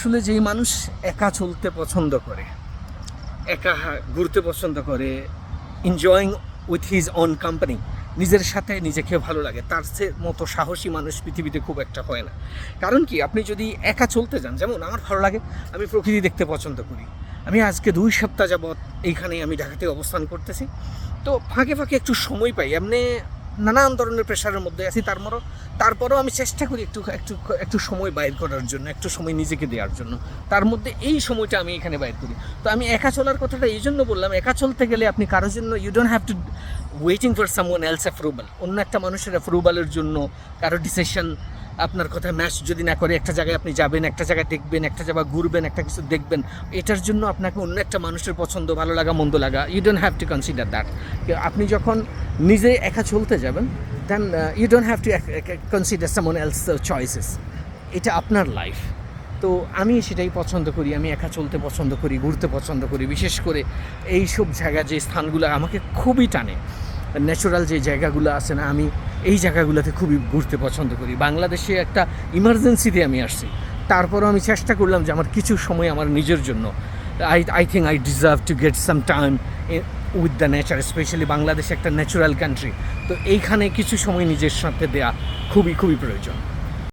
আসলে যেই মানুষ একা চলতে পছন্দ করে, একা ঘুরতে পছন্দ করে, enjoying with his on company, নিজের সাথে নিজেকে ভালো লাগে, তার সে মতো সাহসী মানুষ পৃথিবীতে খুব একটা হয় না। কারণ কি, আপনি যদি একা চলতে যান, যেমন আমার ভালো লাগে, আমি প্রকৃতি দেখতে পছন্দ করি। আমি আজকে 2 সপ্তাহ যাবৎ এইখানে আমি ঢাকাতে অবস্থান করতেছি। তো ফাঁকে ফাঁকে একটু সময় পাই, এমনি নানান ধরনের প্রেশারের মধ্যে আছি, তারপরও আমি চেষ্টা করি একটু একটু একটু সময় বাইর করার জন্য, একটু সময় নিজেকে দেওয়ার জন্য। তার মধ্যে এই সময়টা আমি এখানে বাইর করি। তো আমি একা চলার কথাটা এই জন্য বললাম, একা চলতে গেলে আপনি কারোর জন্য you don't have to waiting for someone else approval. অন্য একটা মানুষের অ্যাপ্রুভালের জন্য কারো ডিসিশন আপনার কথা ম্যাচ যদি না করে, একটা জায়গায় আপনি যাবেন, একটা জায়গায় দেখবেন, একটা জায়গায় ঘুরবেন, একটা কিছু দেখবেন, এটার জন্য আপনাকে অন্য একটা মানুষের পছন্দ, ভালো লাগা, মন্দ লাগা, you don't have to consider that. আপনি যখন নিজে একা চলতে যাবেন, then you don't have to consider someone else choices. এটা আপনার লাইফ। তো আমি সেটাই পছন্দ করি, আমি একা চলতে পছন্দ করি, ঘুরতে পছন্দ করি। বিশেষ করে এই সব জায়গা, যে স্থানগুলো আমাকে খুবই টানে, ন্যাচারাল যে জায়গাগুলো আছে না, আমি এই জায়গাগুলোতে খুবই ঘুরতে পছন্দ করি। বাংলাদেশে একটা ইমার্জেন্সিতে আমি আসছি, তারপরও আমি চেষ্টা করলাম যে আমার কিছু সময় আমার নিজের জন্য, I think I deserve to get some time with the nature. Specially Bangladesh একটা ন্যাচারাল কান্ট্রি, তো এইখানে কিছু সময় নিজের সাথে দেওয়া খুবই খুবই প্রয়োজন।